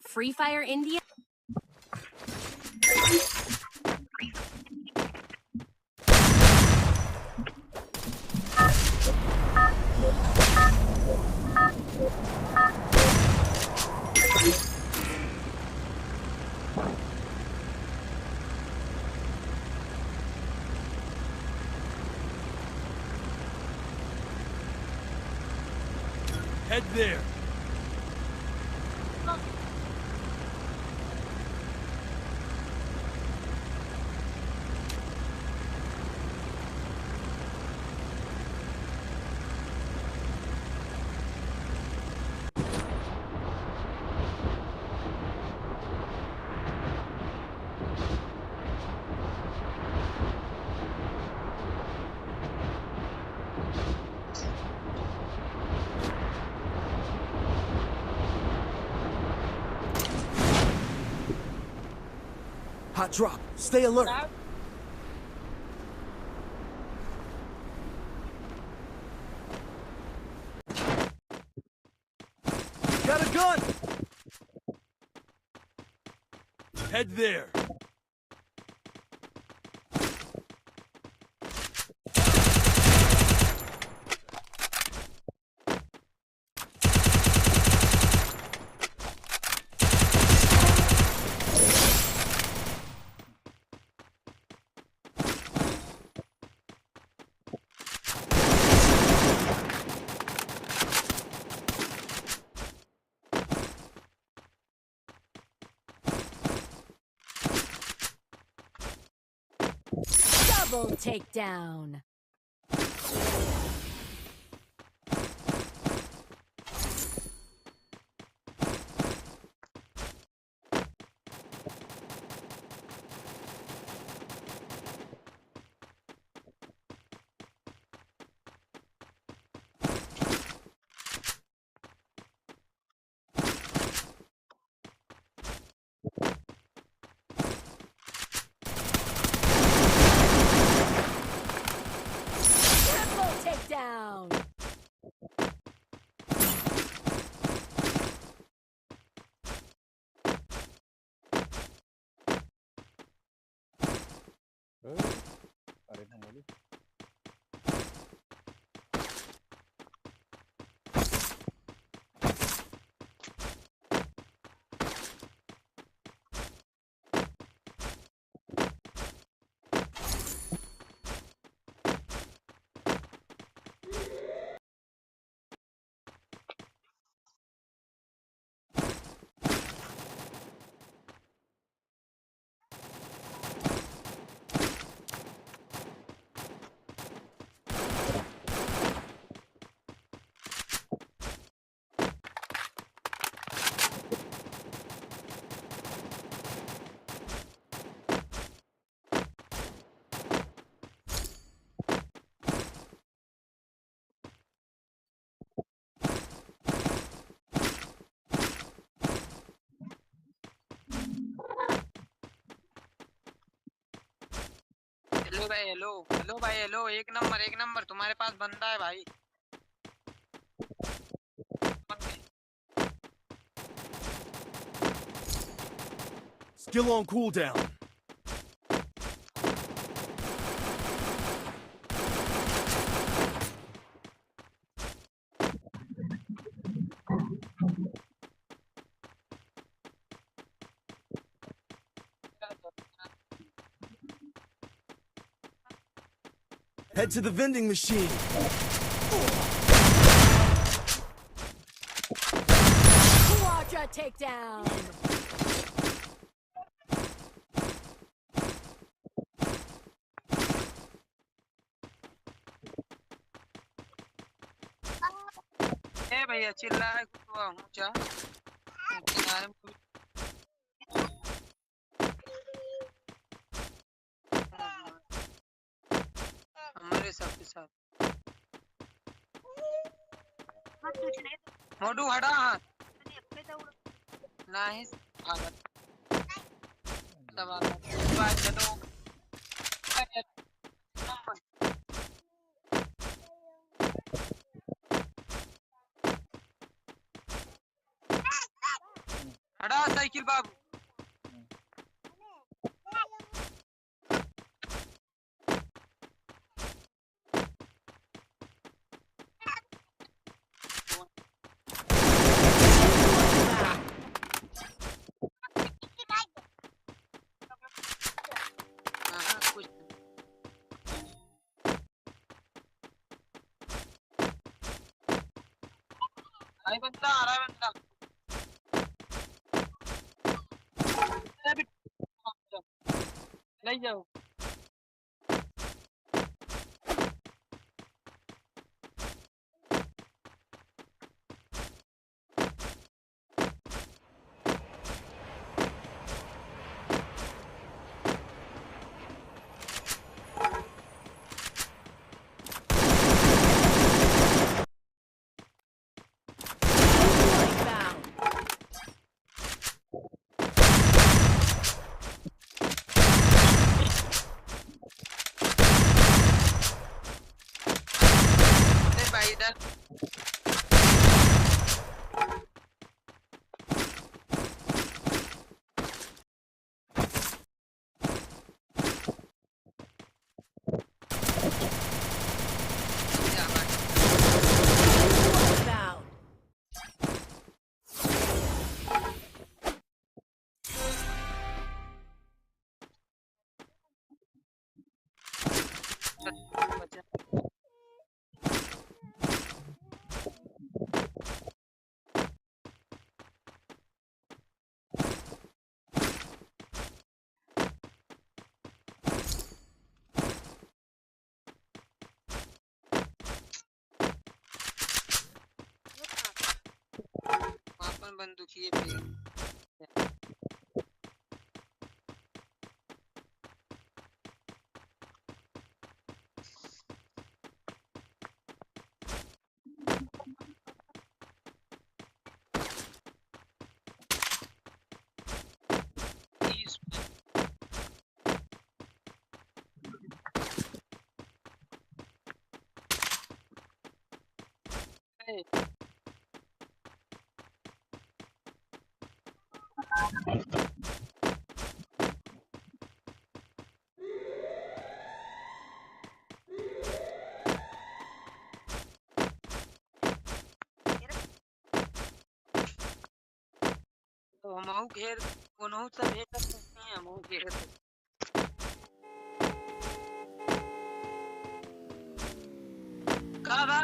Free Fire India? Head there. Hot drop. Stay alert. Got a gun! Head there. Double takedown. Triple takedown. Hello भाई, hello hello भाई, hello. एक number तुम्हारे पास बंदा है भाई। Skill on cooldown. Head to the vending machine. Quadra takedown. ए भैया चिल्ला है ऊंचा। हमारे सबके साथ मोडू हटा हाथ नहीं भागत। दबा बाय चलो हटा साइकिल बाबू हाँ कुछ आई बंदा आ रहा है बंदा ले जाओ Bound. अरे भाई इधर जा भाई Bound. बचा अपन बंदूक ये पे तीस पे तो हम घेर कोनहु सब भेज सकते हैं हम घेर का बा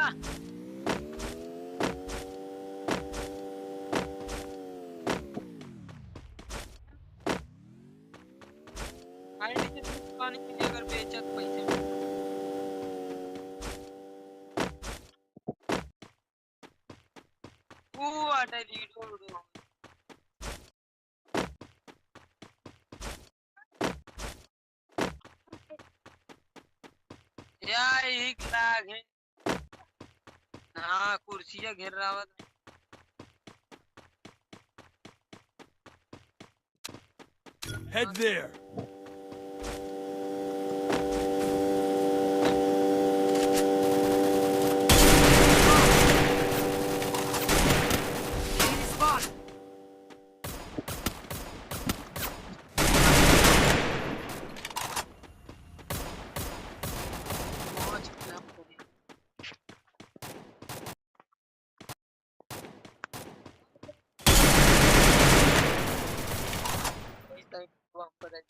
आईडी से दुकान के लिए अगर बेचत पैसे वो आटे वीडियो यार एक लाख है हाँ कुर्सियाँ घेर रावत Head there. मौज ना पूरी इस टाइप वहाँ पर है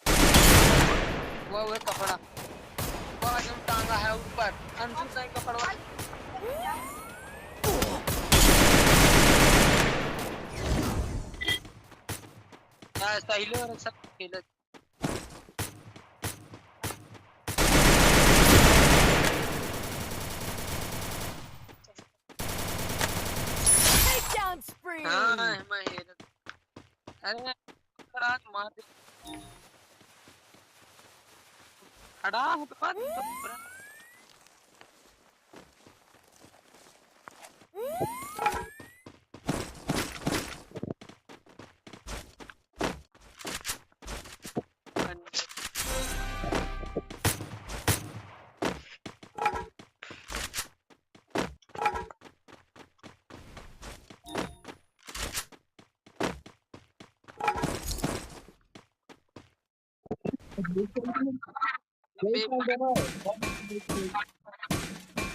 वो कपड़ा वो जो टांगा है ऊपर अंशु का कपड़ा सही और सब खेल Takedown spree. हाँ मैं अरे रात मार दे खड़ा है तो बात तो पूरा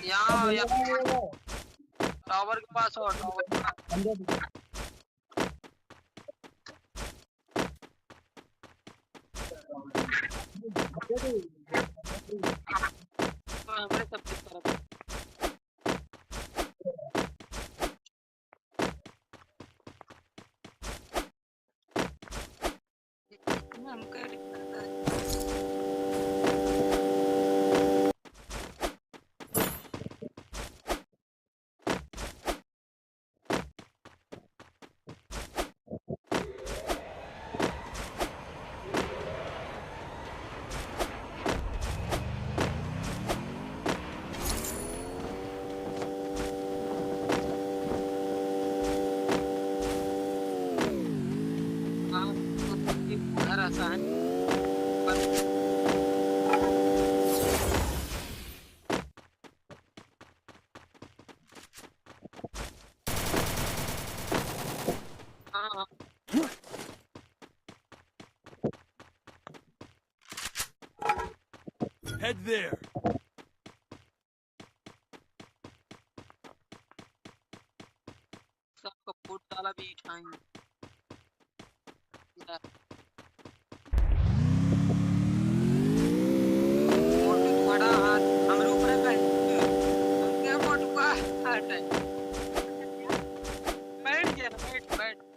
यहाँ टावर के पास हो टावर हमारे सब किस तरफ हम क्या दिक्कत है हाँ तो ये उधर आसान पर हाँ Head there. सबका फूट डाला भी उठाएंगे मोटू तुम्हारा हाथ हमारे ऊपर है हम क्या मोटू का हाथ है बैठ गया ना बैठ बैठ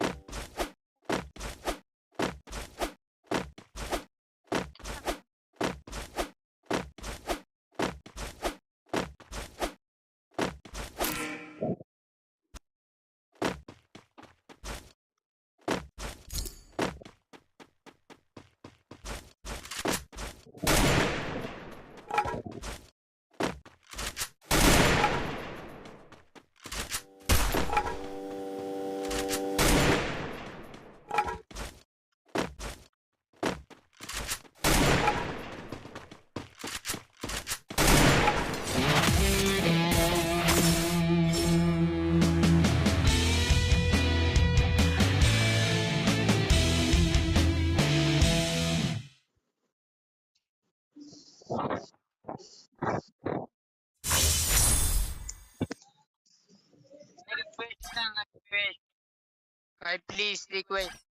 request ना request guys please request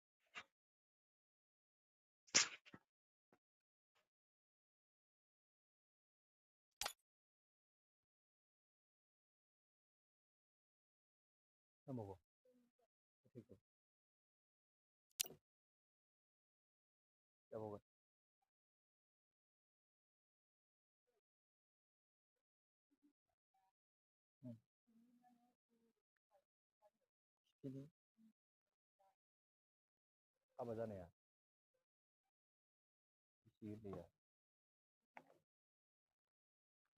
क्या होगा ठीक है क्या होगा इसके लिए अब मजा नहीं आया इसीलिए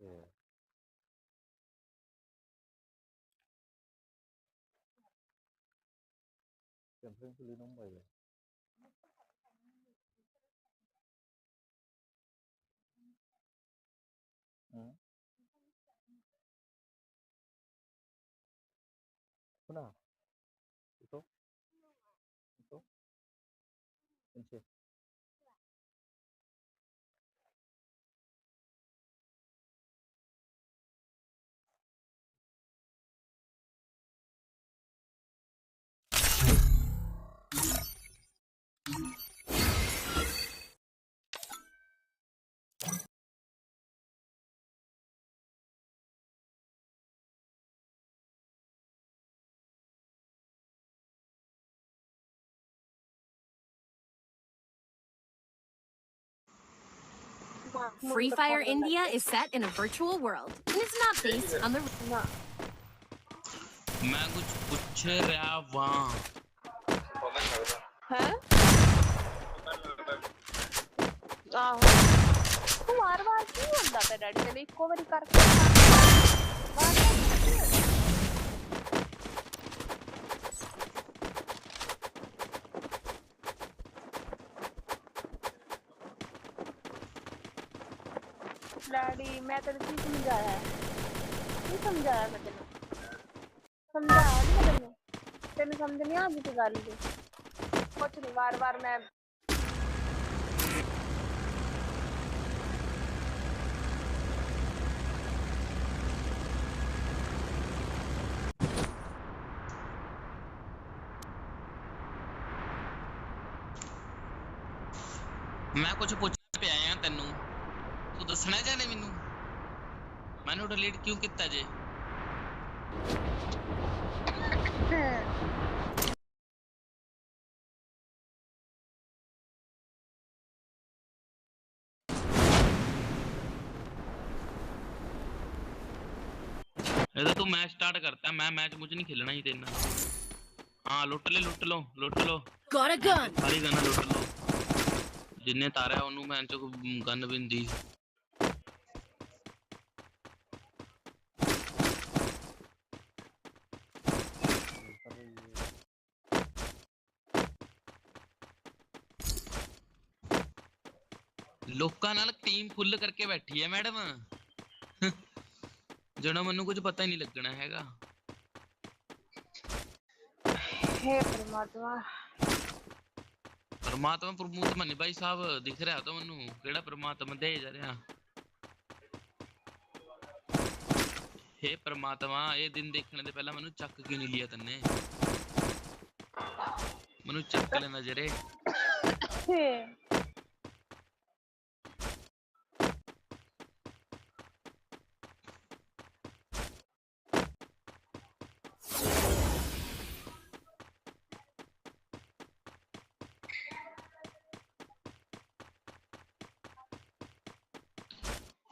ये कैंपिंग के लिए नंबर है सुना itu kunci Free Fire India is set in a virtual world and is not based on the. मैं कुछ पूछ रहा वहाँ हैं आहो तू बार-बार क्यों ਹੁੰਦਾ ਪਿਆ ਡੈਡੀ ਤੇ ਇੱਕੋ ਵਾਰੀ ਕਰਕੇ ਡੈਡੀ ਮੈਂ ਤੈਨੂੰ ਕੀ ਸਮਝਾਇਆ ਕੀ ਸਮਝਾਇਆ ਮੈਂ ਤੈਨੂੰ ਸਮਝਾਇਆ ਨਹੀਂ ਤੈਨੂੰ ਤੈਨੂੰ ਸਮਝ ਨਹੀਂ ਆਉਂਦੀ ਤੇ ਗੱਲ ਦੀ ਕੁਛ ਨਹੀਂ ਵਾਰ-ਵਾਰ ਮੈਂ ਮੈਂ ਕੁਝ ਪੁੱਛਣਾ ਪਿਆ ਆ ਤੈਨੂੰ, ਤੂੰ ਦੱਸਣਾ ਚਾਹਨੇ ਮੈਨੂੰ ਮੈਨੂੰ ਡਿਲੀਟ ਕਿਉਂ ਕੀਤਾ ਜੇ? ਇਹਦਾ ਤੂੰ ਮੈਚ ਸਟਾਰਟ ਕਰਤਾ, ਮੈਂ ਮੈਚ ਮੁਝ ਨਹੀਂ ਖੇਲਣਾ ਹੀ ਤੇਨਾਂ। ਹਾਂ ਲੁੱਟ ਲਓ Got a gun. ਸਾਰੀ ਗੰਨਾਂ ਲੁੱਟ ਲਓ, ਜਿੰਨੇ ਤਾਰਿਆ ਉਹਨੂੰ ਮੈਂ ਚ ਗੰਨ ਬਿੰਦੀ। ਲੋਕਾਂ ਨਾਲ ਟੀਮ ਫੁੱਲ ਕਰਕੇ ਬੈਠੀ ਹੈ ਮੈਡਮ, ਜਿਹੜਾ ਮੈਨੂੰ ਕੁਝ ਪਤਾ ਹੀ ਨਹੀਂ ਲੱਗਣਾ ਹੈਗਾ। हे परमात्मा। ਪਰਮਾਤਮਾ ਪ੍ਰਮੂਤਮਾ ਨਹੀਂ ਭਾਈ ਸਾਹਿਬ ਦਿਖ ਰਿਹਾ ਤਾਂ ਮੈਨੂੰ, ਕਿਹੜਾ ਪਰਮਾਤਮਾ ਦੇ ਜਾ ਰਿਹਾ। ਹੇ ਪਰਮਾਤਮਾ ਇਹ ਦਿਨ ਦੇਖਣ ਦੇ ਪਹਿਲਾਂ ਮੈਨੂੰ ਚੱਕ ਕਿਉਂ ਨਹੀਂ ਲਿਆ ਤੰਨੇ, ਮੈਨੂੰ ਚੱਕ ਲੈਣਾ ਜਰੇ।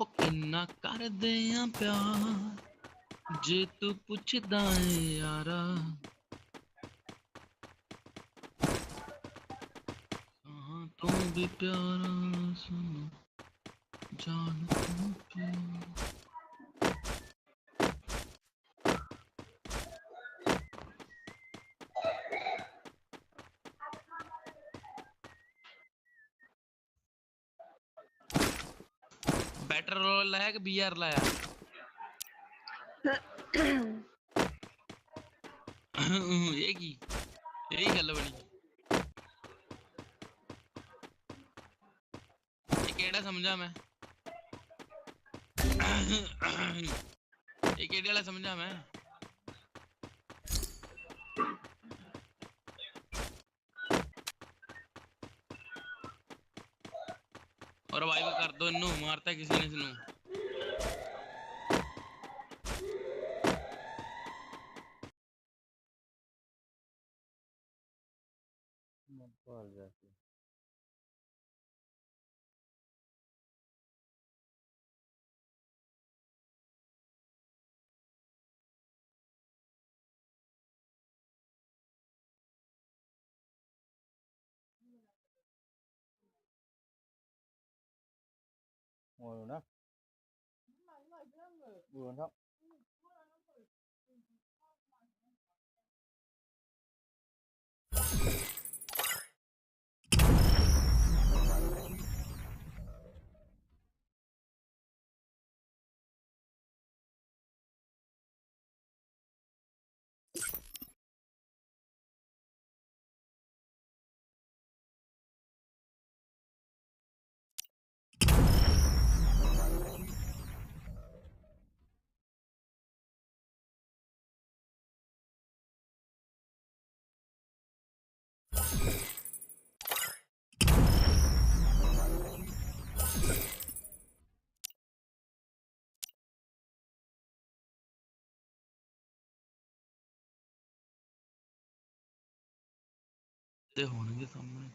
ਉਹ ਕਿੰਨਾ ਕਰਦੇ ਆ ਪਿਆਰ ਜੇ ਤੂੰ ਪੁੱਛਦਾ ਏ ਯਾਰਾ, ਕਹਾਂ ਤੂੰ ਵੀ ਪਿਆਰਾ ਸੁਣ ਜਾਨ ਤੂੰ ਪਿਆਰ। बैटर रोल लाया कि बीआर लाया? ये की यही गल बनी। ये केड़ा समझा मैं, ये केड़े वाला समझा मैं। और रिवाइव कर दो इनू, मारता किसी ने इसनू। ngồi rồi đó buồn không? ते होंगे सामने।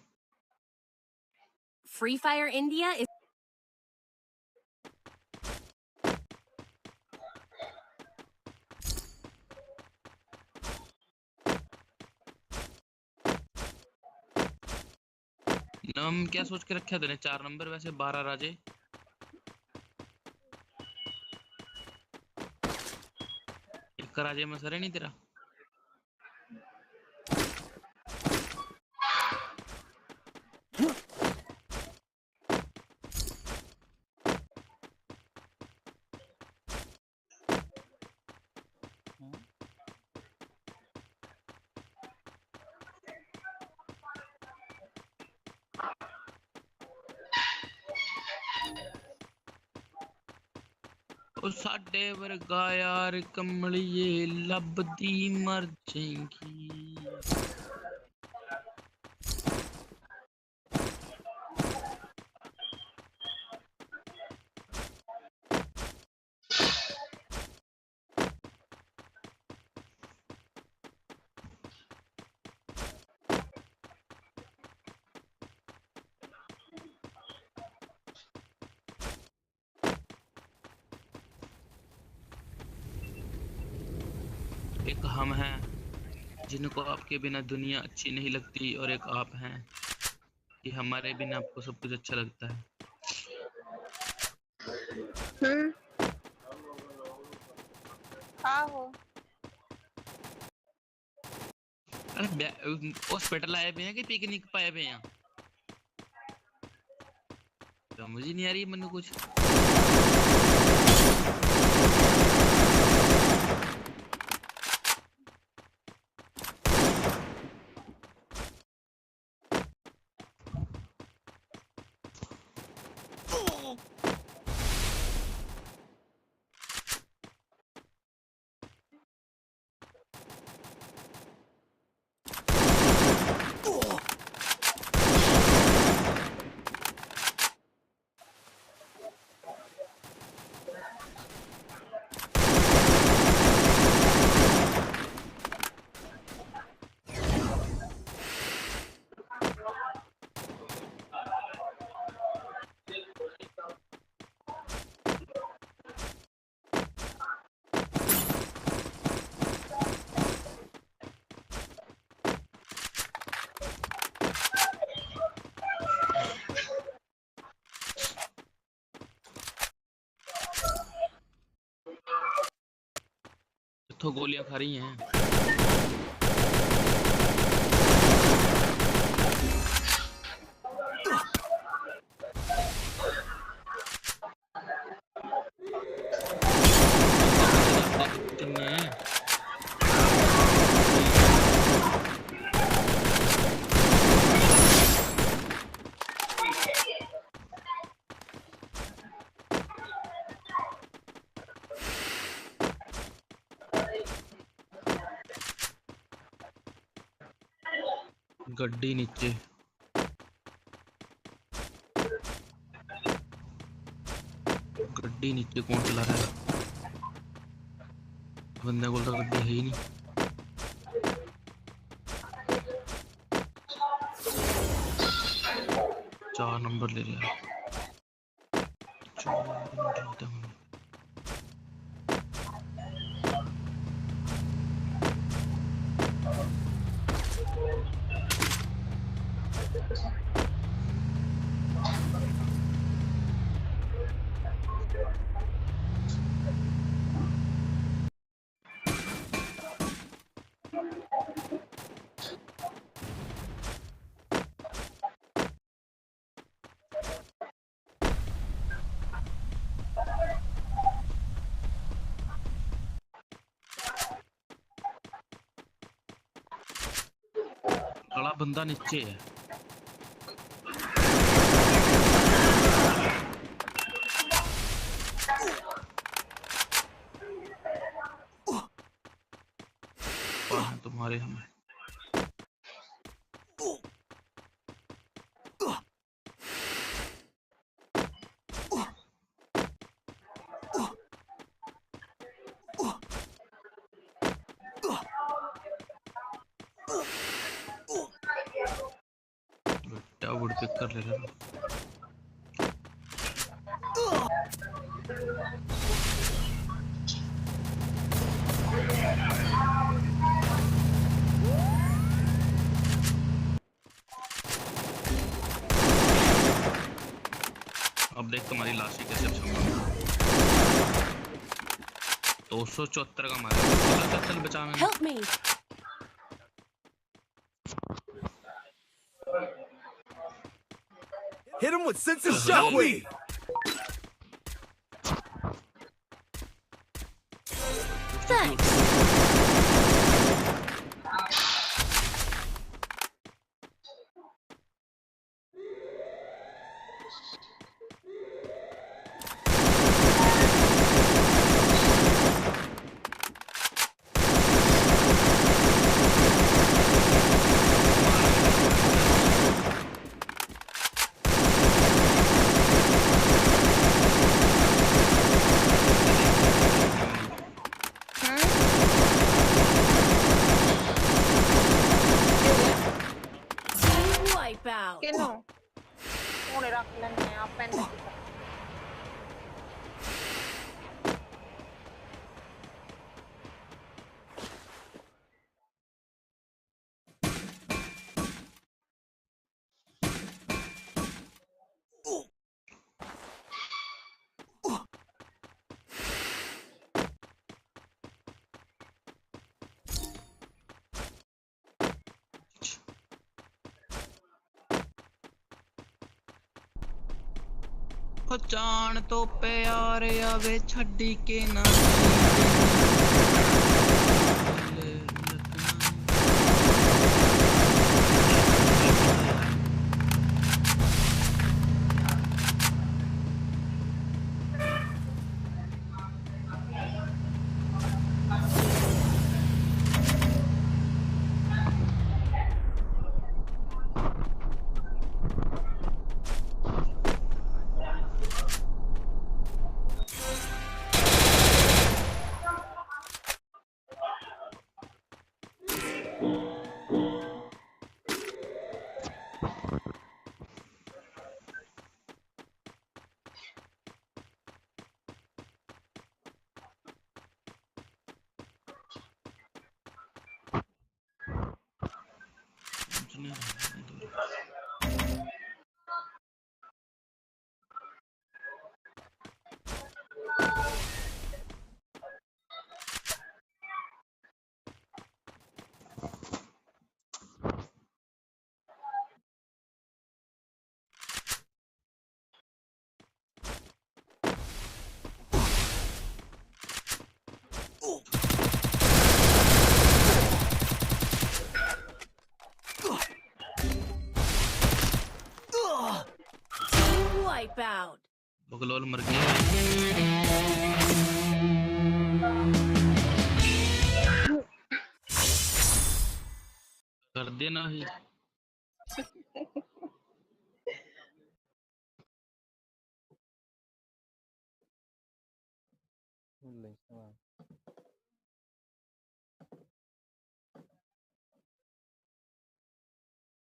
Free Fire India is नाम क्या सोच के रखा तेने? 4 नंबर वैसे 12 राजे। एक राजे में सर है नहीं तेरा। ਉਹ ਸਾਡੇ ਵਰਗਾ ਯਾਰ ਕਮਲੀਏ ਲੱਭਦੀ ਮਰ ਜਾਏਗੀ। एक हम हैं जिनको आपके बिना दुनिया अच्छी नहीं लगती, और एक आप हैं कि हमारे बिना आपको सब कुछ अच्छा लगता है। आहो अरे हॉस्पिटल आए हुए हैं कि पिकनिक पाए हुए हैं? समझ ही नहीं आ रही मैंने कुछ। तो गोलियां खा रही हैं। गड्डी नीचे। गड्डी नीचे कौन चला रहा है? बंदे को तो गड्डी है ही नहीं। चार नंबर ले लिया। बड़ा बंदा नीचे है। तुम्हारे हमें वुड पिक कर ले रहा। अब देख तुम्हारी लाशी कैसे छूंगा। 274 का मारा। चल बचा मैंने। Help me. Hit him with sense of shockwave! Thanks. Wipeout. ਕਿਨੂੰ ਹੁਣੇ ਰੱਖ ਲੈਣੇ ਆ ਪੈਨ। ਹੋ ਜਾਣ ਤੋਂ ਪਿਆਰ ਆਵੇ ਛੱਡੀ ਕੇ ਨਾ Wipeout. बगलोल मर गया कर देना ही Link sama.